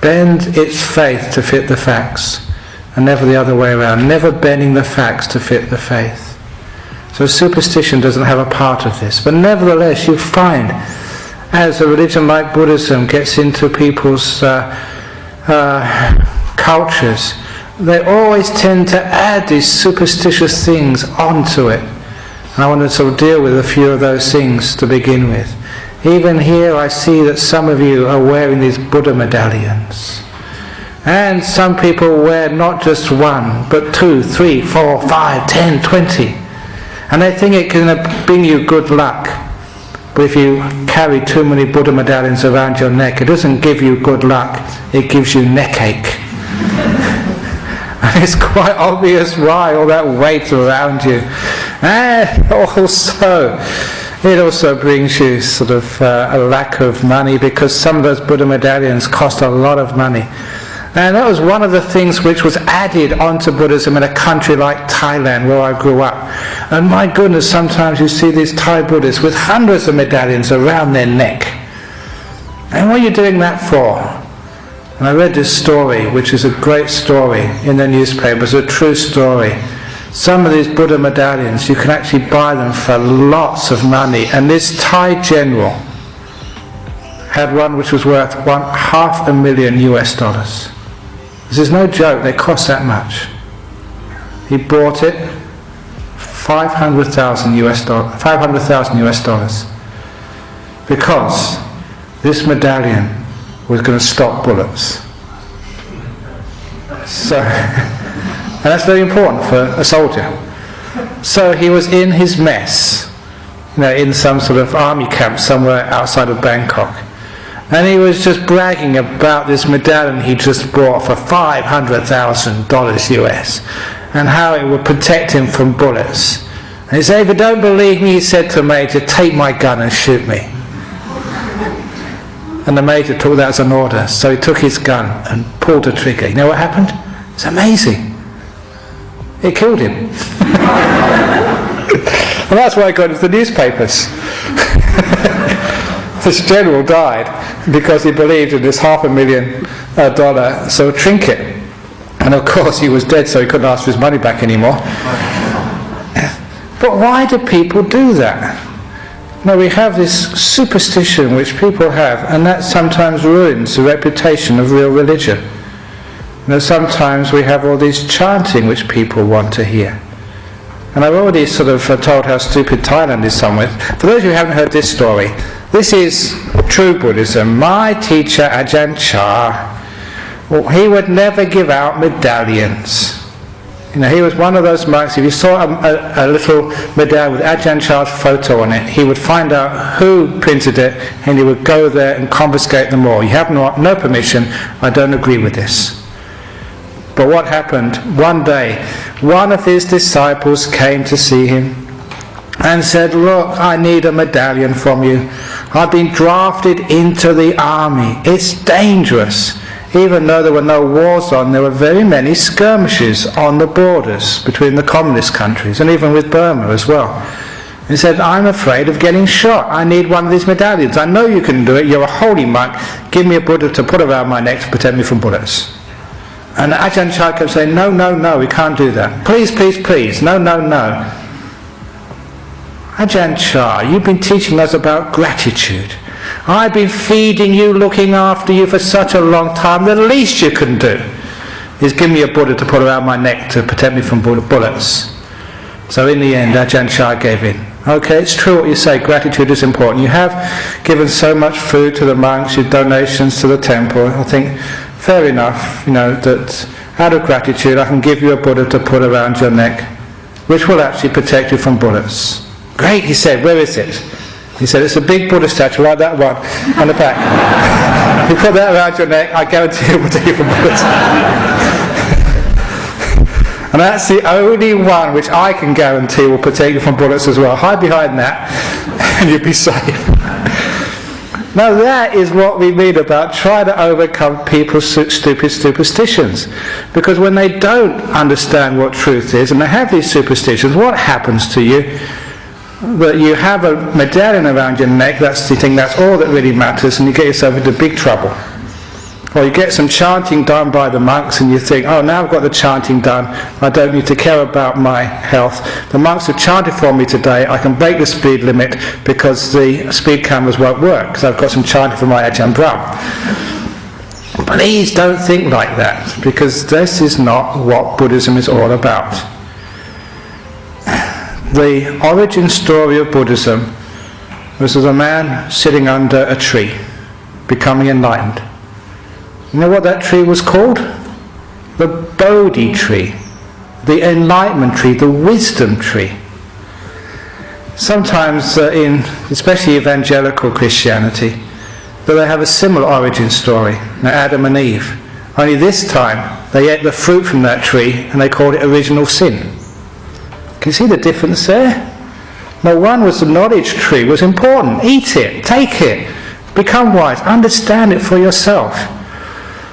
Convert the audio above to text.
bend its faith to fit the facts, and never the other way around, never bending the facts to fit the faith. So superstition doesn't have a part of this. But nevertheless, you find, as a religion like Buddhism gets into people's cultures, they always tend to add these superstitious things onto it. And I want to sort of deal with a few of those things to begin with. Even here I see that some of you are wearing these Buddha medallions. And some people wear not just one, but 2, 3, 4, 5, 10, 20. And they think it can bring you good luck. But if you carry too many Buddha medallions around your neck, it doesn't give you good luck, it gives you neck ache. And it's quite obvious why, all that weight around you. And also, it also brings you sort of a lack of money, because some of those Buddha medallions cost a lot of money. And that was one of the things which was added onto Buddhism in a country like Thailand, where I grew up. And my goodness, sometimes you see these Thai Buddhists with hundreds of medallions around their neck. And what are you doing that for? And I read this story, which is a great story in the newspapers, a true story. Some of these Buddha medallions, you can actually buy them for lots of money. And this Thai general had one which was worth $500,000 US. This is no joke, they cost that much. He bought it, $500,000 US, because this medallion was going to stop bullets. So, and that's very important for a soldier. So he was in his mess, in some sort of army camp somewhere outside of Bangkok. And he was just bragging about this medallion he just bought for $500,000 US, and how it would protect him from bullets. And he said, "If you don't believe me," he said to the major, "take my gun and shoot me." And the major took that as an order, so he took his gun and pulled the trigger. You know what happened? It's amazing. It killed him. And that's why I got into the newspapers. This general died because he believed in this $500,000 sort of trinket. And of course he was dead, so he couldn't ask for his money back anymore. But why do people do that? No, we have this superstition which people have, and that sometimes ruins the reputation of real religion. Sometimes we have all this chanting which people want to hear. And I've already sort of told how stupid Thailand is somewhere. For those of you who haven't heard this story, this is true Buddhism. My teacher, Ajahn Cha, he would never give out medallions. He was one of those monks. If you saw a little medallion with Ajahn Cha's photo on it, he would find out who printed it, and he would go there and confiscate them all. You have no permission. I don't agree with this. But what happened? One day, one of his disciples came to see him and said, "Look, I need a medallion from you. I've been drafted into the army. It's dangerous." Even though there were no wars on, there were very many skirmishes on the borders between the communist countries, and even with Burma as well. He said, "I'm afraid of getting shot. I need one of these medallions. I know you can do it. You're a holy monk. Give me a Buddha to put around my neck to protect me from bullets." And Ajahn Cha kept saying, "No, no, no, we can't do that. Please, please, please. No, no, no." Ajahn Cha, you've been teaching us about gratitude. I've been feeding you, looking after you for such a long time. The least you can do is give me a Buddha to put around my neck to protect me from bullets. So in the end, Ajahn Cha gave in. Okay, it's true what you say, gratitude is important. You have given so much food to the monks, your donations to the temple. I think, fair enough, that out of gratitude I can give you a Buddha to put around your neck, which will actually protect you from bullets. Great, he said, where is it? He said, it's a big Buddha statue like that one on the back. You put that around your neck, I guarantee it will take you from bullets. And that's the only one which I can guarantee will protect you from bullets as well. Hide behind that and you'll be safe. Now that is what we mean about trying to overcome people's stupid superstitions. Because when they don't understand what truth is and they have these superstitions, what happens to you? That you have a medallion around your neck, you think that's all that really matters, and you get yourself into big trouble. Or you get some chanting done by the monks and you think, oh, now I've got the chanting done, I don't need to care about my health. The monks have chanted for me today, I can break the speed limit because the speed cameras won't work, because I've got some chanting from my Ajahn Brahm. Please don't think like that, because this is not what Buddhism is all about. The origin story of Buddhism was as a man sitting under a tree, becoming enlightened. You know what that tree was called? The Bodhi tree, the enlightenment tree, the wisdom tree. Sometimes in especially evangelical Christianity, that they have a similar origin story, Adam and Eve. Only this time they ate the fruit from that tree and they called it original sin. Can you see the difference there? No, one was the knowledge tree, was important. Eat it, take it, become wise, understand it for yourself.